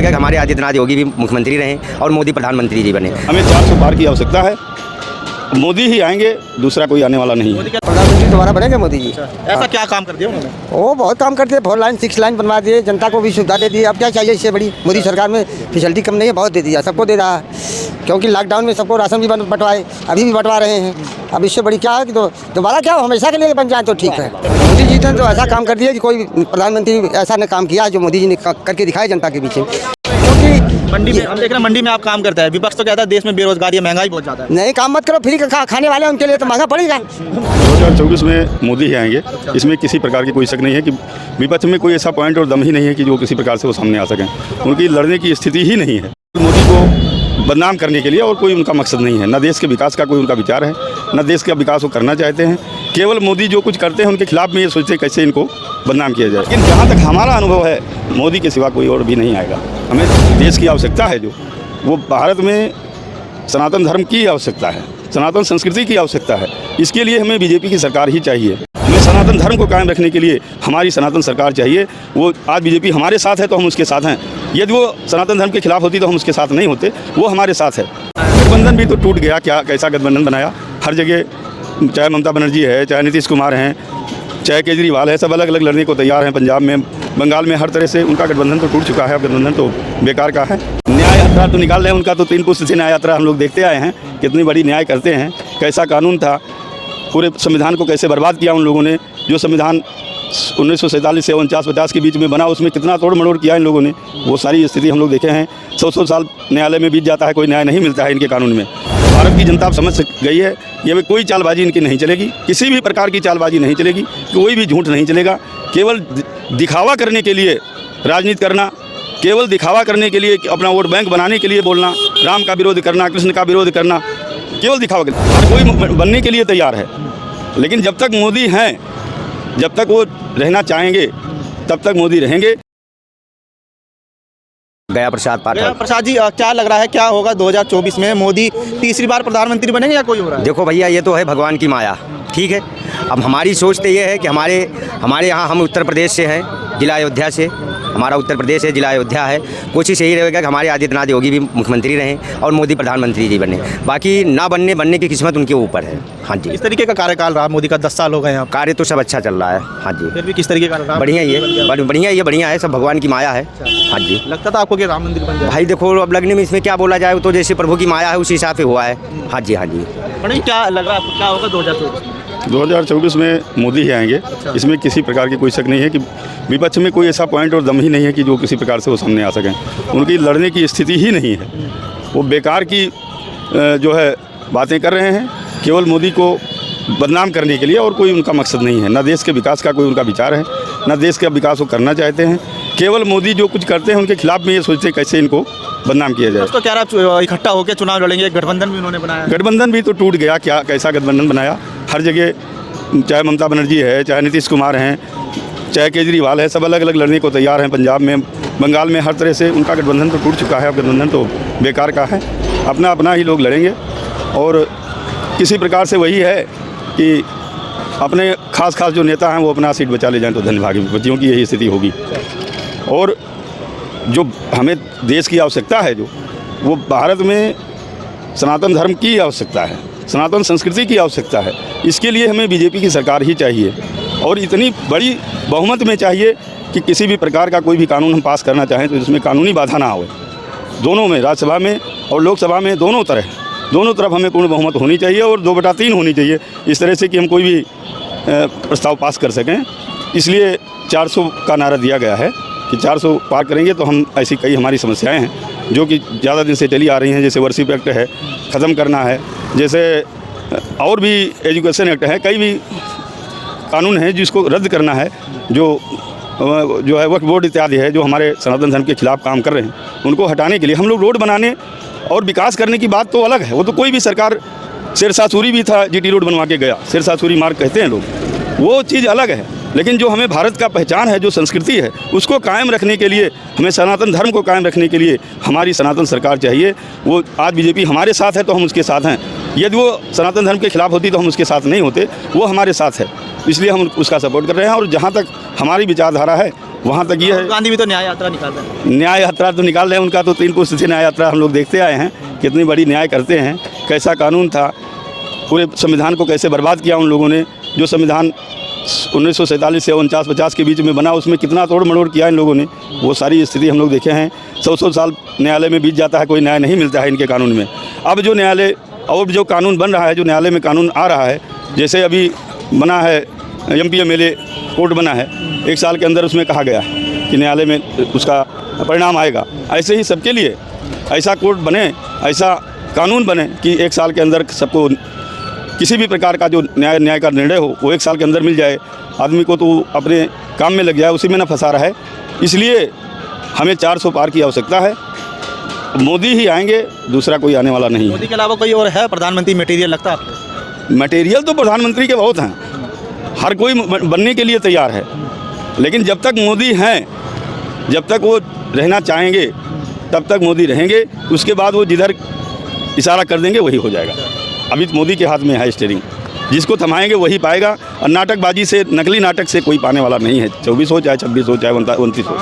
रहेगा कि हमारे आदित्यनाथ योगी भी मुख्यमंत्री रहें और मोदी प्रधानमंत्री जी बने। हमें 400 पार की आवश्यकता है, मोदी ही आएंगे, दूसरा कोई आने वाला नहीं है। प्रधानमंत्री दोबारा बनेंगे मोदी जी। ऐसा क्या काम कर दिया उन्होंने? वो बहुत काम करते हैं, 4 लाइन 6 लाइन बनवा दिए, जनता को भी सुविधा दे दी। अब क्या चाहिए इससे बड़ी? मोदी सरकार में फैसिलिटी कम नहीं है, बहुत दे दिया, सबको दे रहा है। क्योंकि लॉकडाउन में सबको राशन भी बंटवाए, अभी भी बंटवा रहे हैं। अब इससे बड़ी क्या है कि दोबारा क्या हो, हमेशा के लिए बन जाए तो ठीक है। मोदी जी ने तो ऐसा काम कर दिया कि कोई प्रधानमंत्री ऐसा ने काम किया जो मोदी जी ने करके दिखाया जनता के बीच में। मंडी में हम देख रहे हैं, मंडी में आप काम करता है, विपक्ष तो कहता है देश में बेरोजगारी है, महंगाई बहुत ज़्यादा है। नहीं, काम मत करो, फ्री का खाने वाले हैं, उनके लिए तो महंगा पड़ेगा। 2024 में मोदी ही आएंगे, इसमें किसी प्रकार की कोई शक नहीं है कि विपक्ष में कोई ऐसा पॉइंट और दम ही नहीं है कि जो किसी प्रकार से वो सामने आ सकें। उनकी लड़ने की स्थिति ही नहीं है। मोदी को बदनाम करने के लिए और कोई उनका मकसद नहीं है, न देश के विकास का कोई उनका विचार है, न देश का विकास वो करना चाहते हैं। केवल मोदी जो कुछ करते हैं उनके खिलाफ में ये सोचते हैं कैसे इनको बदनाम किया जाए। लेकिन जहाँ तक हमारा अनुभव है, मोदी के सिवा कोई और भी नहीं आएगा। हमें देश की आवश्यकता है, जो वो भारत में सनातन धर्म की आवश्यकता है, सनातन संस्कृति की आवश्यकता है। इसके लिए हमें बीजेपी की सरकार ही चाहिए। हमें सनातन धर्म को कायम रखने के लिए हमारी सनातन सरकार चाहिए। वो आज बीजेपी हमारे साथ है तो हम उसके साथ हैं, यदि वो सनातन धर्म के खिलाफ होती तो हम उसके साथ नहीं होते। वो हमारे साथ है। गठबंधन भी तो टूट गया, क्या कैसा गठबंधन बनाया। हर जगह चाहे ममता बनर्जी है, चाहे नीतीश कुमार हैं, चाहे केजरीवाल है, सब अलग अलग लड़ने को तैयार हैं। पंजाब में, बंगाल में, हर तरह से उनका गठबंधन तो टूट चुका है। अब गठबंधन तो बेकार का है। न्याय यात्रा तो निकाल रहे हैं, उनका तो 3 पुस्त से न्याय यात्रा हम लोग देखते आए हैं, कितनी बड़ी न्याय करते हैं। कैसा कानून था, पूरे संविधान को कैसे बर्बाद किया उन लोगों ने। जो संविधान 1947 से 49-50 के बीच में बना, उसमें कितना तोड़ मड़ोड़ किया इन लोगों ने, वो सारी स्थिति हम लोग देखे हैं। 100 साल न्यायालय में बीत जाता है, कोई न्याय नहीं मिलता है इनके कानून में। भारत की जनता अब समझ गई है, ये में कोई चालबाजी इनकी नहीं चलेगी, किसी भी प्रकार की चालबाजी नहीं चलेगी, कोई भी झूठ नहीं चलेगा। केवल दिखावा करने के लिए राजनीति करना, केवल दिखावा करने के लिए अपना वोट बैंक बनाने के लिए बोलना, राम का विरोध करना, कृष्ण का विरोध करना, केवल दिखावा के लिए। हर कोई बनने के लिए तैयार है, लेकिन जब तक मोदी हैं, जब तक वो रहना चाहेंगे, तब तक मोदी रहेंगे। गया प्रसाद पाठक। प्रसाद जी, क्या लग रहा है, क्या होगा 2024 में? मोदी तीसरी बार प्रधानमंत्री बनेंगे या कोई हो रहा है? देखो भैया, ये तो है भगवान की माया, ठीक है। अब हमारी सोच तो ये है कि हमारे यहाँ, हम उत्तर प्रदेश से हैं, जिला अयोध्या से, हमारा उत्तर प्रदेश है, जिला अयोध्या है। कोशिश यही रहेगा कि हमारे आदित्यनाथ योगी भी मुख्यमंत्री रहें और मोदी प्रधानमंत्री जी बने। बाकी ना बनने की किस्मत उनके ऊपर है। हाँ जी। किस तरीके का कार्यकाल रहा मोदी का? 10 साल हो गए हैं। कार्य तो सब अच्छा चल रहा है। हाँ जी। फिर भी किस तरीके का रहा? बढ़िया ही है, बढ़िया है, सब भगवान की माया है। हाँ जी। लगता था आपको कि राम मंदिर बन जाए? भाई देखो, अब लगने में इसमें क्या बोला जाए, तो जैसे प्रभु की माया है उसी हिसाब से हुआ है। हाँ जी, हाँ जी। मैडम, क्या लग रहा है आपको, क्या होगा 2024 में मोदी ही आएंगे, इसमें किसी प्रकार की कोई शक नहीं है कि विपक्ष में कोई ऐसा पॉइंट और दम ही नहीं है कि जो किसी प्रकार से वो सामने आ सकें। उनकी लड़ने की स्थिति ही नहीं है। वो बेकार की जो है बातें कर रहे हैं, केवल मोदी को बदनाम करने के लिए, और कोई उनका मकसद नहीं है। न देश के विकास का कोई उनका विचार है, न देश का विकास वो करना चाहते हैं। केवल मोदी जो कुछ करते हैं उनके खिलाफ में ये सोचते हैं कैसे इनको बदनाम किया जाए। तो क्या रहा, इकट्ठा होकर चुनाव लड़ेंगे, गठबंधन भी उन्होंने बनाया? गठबंधन भी तो टूट गया, क्या कैसा गठबंधन बनाया। हर जगह चाहे ममता बनर्जी है, चाहे नीतीश कुमार हैं, चाहे केजरीवाल है, सब अलग अलग लड़ने को तैयार हैं। पंजाब में, बंगाल में, हर तरह से उनका गठबंधन तो टूट चुका है। अब गठबंधन तो बेकार का है। अपना अपना ही लोग लड़ेंगे, और किसी प्रकार से वही है कि अपने खास जो नेता हैं वो अपना सीट बचा ले जाएं तो धन्यभागी विपक्षियों की यही स्थिति होगी। और जो हमें देश की आवश्यकता है, जो वो भारत में सनातन धर्म की आवश्यकता है, सनातन संस्कृति की आवश्यकता है। इसके लिए हमें बीजेपी की सरकार ही चाहिए, और इतनी बड़ी बहुमत में चाहिए कि किसी भी प्रकार का कोई भी कानून हम पास करना चाहें तो इसमें कानूनी बाधा ना हो। दोनों में, राज्यसभा में और लोकसभा में, दोनों तरफ हमें पूर्ण बहुमत होनी चाहिए, और 2/3 होनी चाहिए, इस तरह से कि हम कोई भी प्रस्ताव पास कर सकें। इसलिए 400 का नारा दिया गया है कि 400 पार करेंगे तो हम, ऐसी कई हमारी समस्याएं हैं जो कि ज़्यादा दिन से चली आ रही हैं। जैसे वर्शिप एक्ट है, ख़त्म करना है, जैसे और भी एजुकेशन एक्ट है, कई भी कानून हैं जिसको रद्द करना है। जो है वक्फ बोर्ड इत्यादि है, जो हमारे सनातन धर्म के खिलाफ काम कर रहे हैं, उनको हटाने के लिए हम लोग रोड बनाने और विकास करने की बात तो अलग है। वो तो कोई भी सरकार, सिरसा सूरी भी था, जीटी रोड बनवा के गया, सिरसा सूरी मार्ग कहते हैं लोग, वो चीज़ अलग है। लेकिन जो हमें भारत का पहचान है, जो संस्कृति है, उसको कायम रखने के लिए, हमें सनातन धर्म को कायम रखने के लिए हमारी सनातन सरकार चाहिए। वो आज बीजेपी हमारे साथ है तो हम उसके साथ हैं, यदि वो सनातन धर्म के खिलाफ होती तो हम उसके साथ नहीं होते। वो हमारे साथ है, इसलिए हम उसका सपोर्ट कर रहे हैं। और जहाँ तक हमारी विचारधारा है वहाँ तक ये है। गांधी भी तो न्याय यात्रा निकाल रहे हैं। न्याय यात्रा तो निकाल रहे हैं, उनका तो 3 पुस्त से न्याय यात्रा हम लोग देखते आए हैं, कितनी बड़ी न्याय करते हैं, कैसा कानून था, पूरे संविधान को कैसे बर्बाद किया उन लोगों ने। जो संविधान 1947 से 49-50 के बीच में बना, उसमें कितना तोड़ मड़ोड़ किया इन लोगों ने, वो सारी स्थिति हम लोग देखे हैं। 100 साल न्यायालय में बीत जाता है, कोई न्याय नहीं मिलता है इनके कानून में। अब जो न्यायालय और जो कानून बन रहा है, जो न्यायालय में कानून आ रहा है, जैसे अभी बना है MP MLA कोर्ट बना है, 1 साल के अंदर उसमें कहा गया है कि न्यायालय में उसका परिणाम आएगा। ऐसे ही सबके लिए ऐसा कोर्ट बने, ऐसा कानून बने कि 1 साल के अंदर सबको किसी भी प्रकार का जो न्याय का निर्णय हो वो 1 साल के अंदर मिल जाए। आदमी को तो अपने काम में लग जाए, उसी में ना फंसा रहा है। इसलिए हमें 400 पार की आवश्यकता है। मोदी ही आएंगे, दूसरा कोई आने वाला नहीं है। मोदी के अलावा कोई और है प्रधानमंत्री मटेरियल लगता है आपको? मटेरियल तो प्रधानमंत्री के बहुत हैं, हर कोई बनने के लिए तैयार है, लेकिन जब तक मोदी हैं, जब तक वो रहना चाहेंगे तब तक मोदी रहेंगे। उसके बाद वो जिधर इशारा कर देंगे वही हो जाएगा। अभी तो मोदी के हाथ में है स्टीयरिंग, जिसको थमाएंगे वही पाएगा। और नाटकबाजी से, नकली नाटक से कोई पाने वाला नहीं है। 24 हो चाहे 26 हो चाहे 29 हो,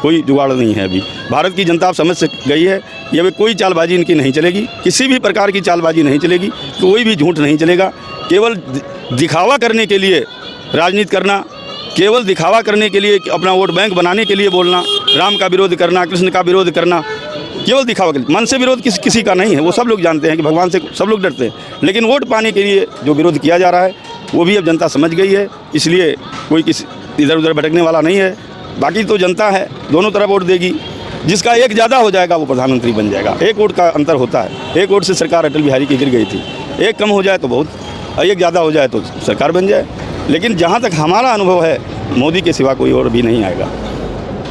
कोई जुगाड़ नहीं है। अभी भारत की जनता अब समझ से गई है कि अभी कोई चालबाजी इनकी नहीं चलेगी, किसी भी प्रकार की चालबाजी नहीं चलेगी, कोई भी झूठ नहीं चलेगा। केवल दिखावा करने के लिए राजनीति करना, केवल दिखावा करने के लिए, अपना वोट बैंक बनाने के लिए बोलना, राम का विरोध करना, कृष्ण का विरोध करना, केवल दिखावा के लिए। मन से विरोध किसी का नहीं है, वो सब लोग जानते हैं कि भगवान से सब लोग डरते हैं, लेकिन वोट पाने के लिए जो विरोध किया जा रहा है वो भी अब जनता समझ गई है। इसलिए कोई किसी इधर उधर भटकने वाला नहीं है। बाकी तो जनता है, दोनों तरफ वोट देगी। जिसका एक ज़्यादा हो जाएगा वो प्रधानमंत्री बन जाएगा। 1 वोट का अंतर होता है। 1 वोट से सरकार अटल बिहारी की गिर गई थी। 1 कम हो जाए तो बहुत, 1 ज़्यादा हो जाए तो सरकार बन जाए। लेकिन जहाँ तक हमारा अनुभव है, मोदी के सिवा कोई और भी नहीं आएगा।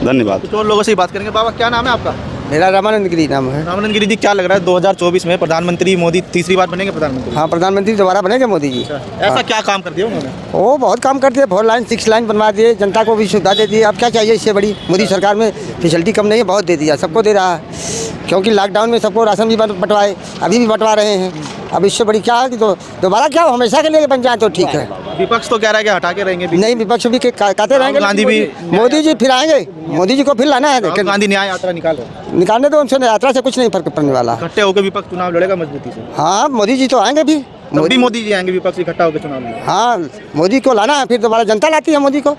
धन्यवाद। तो लोगों से बात करेंगे। बाबा क्या नाम है आपका? मेरा रामानंद गिरी नाम है। रामानंद गिरी जी, क्या लग रहा है 2024 में प्रधानमंत्री मोदी तीसरी बार बनेंगे प्रधानमंत्री? हाँ, प्रधानमंत्री दोबारा बनेंगे मोदी जी। ऐसा क्या काम कर दिया उन्होंने? वो बहुत काम करते हैं। 4 लाइन 6 लाइन बनवा दिए, जनता को भी सुविधा दे दी। अब क्या चाहिए इससे बड़ी? मोदी सरकार में फैसिलिटी कम नहीं है, बहुत दे दिया, सबको दे रहा है। क्योंकि लॉकडाउन में सबको राशन भी बंटवाए, अभी भी बंटवा रहे हैं। अब इससे बड़ी क्या है कि दोबारा क्या हो, हमेशा के लिए बन जाए तो ठीक है। विपक्ष तो कह रहा है कि हटा के रहेंगे। नहीं, विपक्ष भी कहते रहेंगे। गांधी भी, मोदी जी फिर आएंगे, मोदी जी को फिर लाना है। राहुल गांधी न्याय यात्रा निकाल रहे, निकालने दो उनसे, यात्रा से कुछ नहीं फर्क पड़ने वाला। इकट्ठे होकर विपक्ष चुनाव लड़ेगा मजबूती से। हाँ, मोदी जी तो आएंगे भी। मोदी जी आएंगे, विपक्ष इकट्ठा होकर चुनाव लड़ेगा। हाँ, मोदी को लाना है, फिर दोबारा जनता लाती है मोदी को।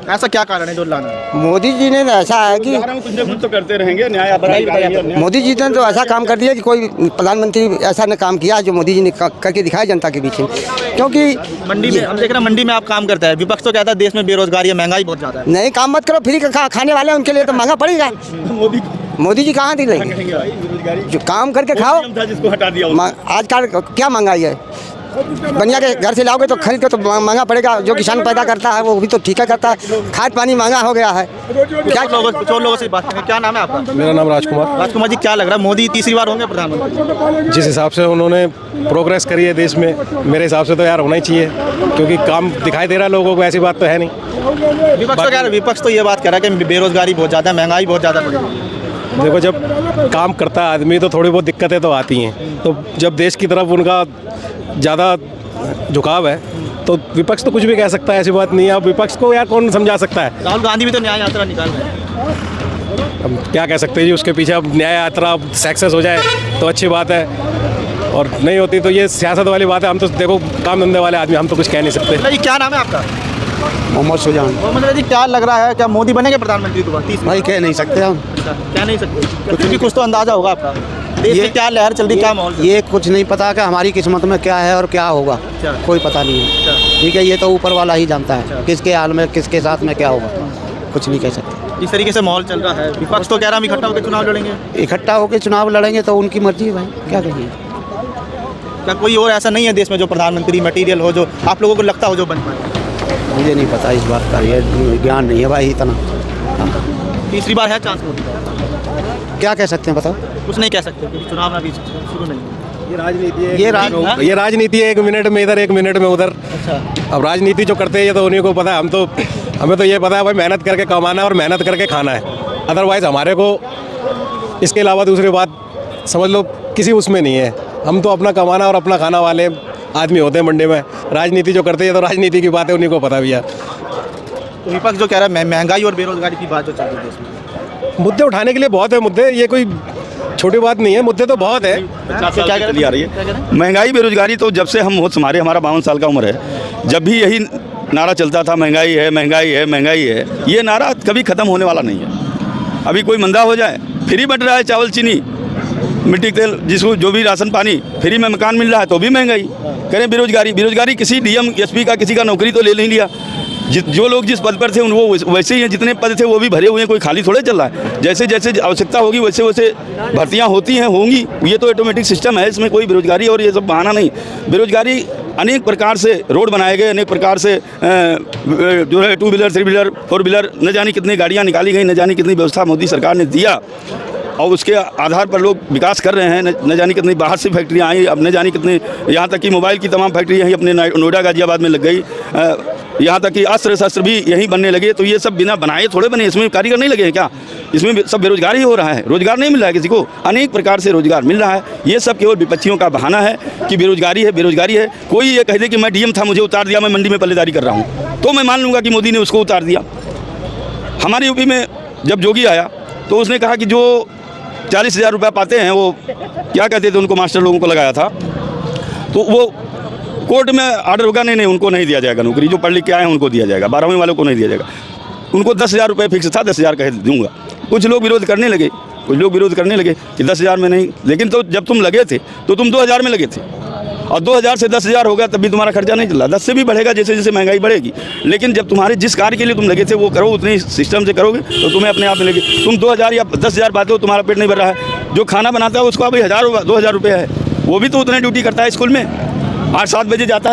ऐसा क्या कारण है जो लाना है? मोदी जी ने ऐसा है कि कुछ न कुछ तो करते रहेंगे। न्याय मोदी जी ने तो ऐसा काम कर दिया कि कोई प्रधानमंत्री ऐसा ने काम किया जो मोदी जी ने करके दिखाया जनता के बीच में। क्योंकि मंडी में हम देख रहे हैं, मंडी में आप काम करता है। विपक्ष तो कहता है देश में बेरोजगारी है, महंगाई बहुत ज़्यादा है। नहीं, काम मत करो, फ्री का खाने वाले उनके लिए तो महंगा पड़ेगा। मोदी जी कहाँ दिलेंगे? जो काम करके खाओ। जिसको हटा दिया, आजकल क्या महंगाई है, बनिया के घर से लाओगे तो खरीद के तो महंगा पड़ेगा। जो किसान पैदा करता है वो भी तो ठीक है करता है। खाद पानी महंगा हो गया है। क्या लोगों से बात करें। क्या नाम है आपका? मेरा नाम राजकुमार। राजकुमार जी, क्या लग रहा है मोदी तीसरी बार होंगे प्रधानमंत्री? जिस हिसाब से उन्होंने प्रोग्रेस करी है देश में, मेरे हिसाब से तो यार होना ही चाहिए, क्योंकि काम दिखाई दे रहा है लोगों को। ऐसी बात तो है नहीं। विपक्ष तो ये बात कर रहा है कि बेरोजगारी बहुत ज़्यादा, महंगाई बहुत ज़्यादा पड़ेगी। देखो, जब काम करता है आदमी तो थोड़ी बहुत दिक्कतें तो आती हैं। तो जब देश की तरफ उनका ज़्यादा झुकाव है तो विपक्ष तो कुछ भी कह सकता है, ऐसी बात नहीं है। अब विपक्ष को यार कौन समझा सकता है? राहुल गांधी भी तो न्याय यात्रा निकाल रहे हैं। अब क्या कह सकते हैं जी उसके पीछे? अब न्याय यात्रा सक्सेस हो जाए तो अच्छी बात है, और नहीं होती तो ये सियासत वाली बात है। हम तो देखो काम धंधे वाले आदमी, हम तो कुछ कह नहीं सकते। जी, क्या नाम है आपका? मोहम्मद सुजान। मोहम्मद जी, क्या लग रहा है, क्या मोदी बनेंगे प्रधानमंत्री दोबारा? भाई कह नहीं सकते हम, क्या नहीं सकते, क्योंकि कुछ तो अंदाजा होगा आपका। देश में क्या लहर चल रही, क्या माहौल? ये कुछ नहीं पता कि हमारी किस्मत में क्या है और क्या होगा, कोई पता नहीं है। ठीक है, ये तो ऊपर वाला ही जानता है किसके हाल में किसके साथ में क्या होगा, कुछ नहीं कह सकते। इस तरीके से माहौल चल रहा है। विपक्ष तो कह रहा है हम इकट्ठा होकर चुनाव लड़ेंगे। इकट्ठा होकर चुनाव लड़ेंगे तो उनकी मर्जी है भाई, क्या कहिए। क्या कोई और ऐसा नहीं है देश में जो प्रधानमंत्री मटेरियल हो, जो आप लोगों को लगता हो जो बन पाए? मुझे नहीं पता इस बात का, ये ज्ञान नहीं है भाई इतना। तीसरी बार है चांस मोदी का? क्या कह सकते हैं बताओ? कुछ नहीं कह सकते क्योंकि चुनाव अभी शुरू नहीं है। ये राजनीति है, ये राजनीति है। 1 मिनट में इधर 1 मिनट में उधर। अब राजनीति जो करते हैं ये तो उन्हीं को पता है। हमें तो ये पता है भाई, मेहनत करके कमाना है और मेहनत करके खाना है। अदरवाइज़ हमारे को इसके अलावा दूसरी बात समझ लो किसी उसमें नहीं है। हम तो अपना कमाना और अपना खाना वाले आदमी होते हैं मंडी में। राजनीति जो करते हैं तो राजनीति की बात है, उन्हीं को पता भी है। तो विपक्ष जो कह रहा है महंगाई और बेरोजगारी की बात जो चल रही है देश में, मुद्दे उठाने के लिए बहुत है मुद्दे, ये कोई छोटी बात नहीं है, मुद्दे तो बहुत है। 50 साल से चली आ रही है महंगाई बेरोजगारी। तो जब से हम होश संभाले, हमारा 52 साल का उम्र है, जब भी यही नारा चलता था महंगाई है महंगाई है महंगाई है, ये नारा कभी ख़त्म होने वाला नहीं है। अभी कोई मंदा हो जाए, फ्री बट रहा है चावल चीनी मिट्टी तेल, जिसको जो भी राशन पानी फ्री में, मकान मिल रहा है तो भी महंगाई। करें बेरोजगारी, बेरोजगारी किसी डीएम एसपी का किसी का नौकरी तो ले नहीं लिया। जो लोग जिस पद पर थे वो वैसे ही हैं, जितने पद थे वो भी भरे हुए हैं, कोई खाली थोड़े चल रहा है। जैसे जैसे आवश्यकता होगी वैसे वैसे भर्तियां होती हैं, होंगी, ये तो ऑटोमेटिक सिस्टम है, इसमें कोई बेरोजगारी और ये सब बहाना नहीं। बेरोजगारी अनेक प्रकार से रोड बनाए गए, अनेक प्रकार से जो है 2 व्हीलर 3 व्हीलर 4 व्हीलर न जाने कितनी गाड़ियाँ निकाली गई, न जाने कितनी व्यवस्था मोदी सरकार ने दिया और उसके आधार पर लोग विकास कर रहे हैं। न जाने कितनी बाहर से फैक्ट्रियाँ आई, अब न जाने कितनी, यहाँ तक कि मोबाइल की तमाम फैक्ट्री यहीं अपने नोएडा गाजियाबाद में लग गई, यहाँ तक कि अस्त्र शस्त्र भी यहीं बनने लगे। तो ये सब बिना बनाए थोड़े बने, इसमें कारीगर नहीं लगे हैं क्या? इसमें सब बेरोजगार ही हो रहा है, रोजगार नहीं मिल रहा है किसी को, अनेक प्रकार से रोजगार मिल रहा है। ये सब केवल विपक्षियों का बहाना है कि बेरोजगारी है बेरोजगारी है। कोई ये कह दे कि मैं डीएम था मुझे उतार दिया, मैं मंडी में पल्लेदारी कर रहा हूँ, तो मैं मान लूँगा कि मोदी ने उसको उतार दिया। हमारे यूपी में जब योगी आया तो उसने कहा कि जो 40,000 रुपये पाते हैं, वो क्या कहते थे, उनको मास्टर लोगों को लगाया था, तो वो कोर्ट में आर्डर होगा, नहीं उनको नहीं दिया जाएगा नौकरी, जो पढ़ लिख के आए हैं उनको दिया जाएगा, 12वीं वालों को नहीं दिया जाएगा। उनको 10,000 रुपये फिक्स था, 10,000 कह दूंगा। कुछ लोग विरोध करने लगे, कि 10,000 में नहीं, लेकिन तो जब तुम लगे थे तो तुम 2,000 में लगे थे, और 2,000 से 10,000 होगा तब भी तुम्हारा खर्चा नहीं चला, 10 से भी बढ़ेगा जैसे जैसे महंगाई बढ़ेगी। लेकिन जब तुम्हारे जिस कार्य के लिए तुम लगे थे वो करो, उतने सिस्टम से करोगे तो तुम्हें अपने आप मिलेगी। तुम 2,000 या 10,000 पाते हो, तुम्हारा पेट नहीं भर रहा है। जो खाना बनाता है उसको अभी 1,000 2,000 रुपये है, वो भी तो उतने ड्यूटी करता है, स्कूल में 8-7 बजे जाता है।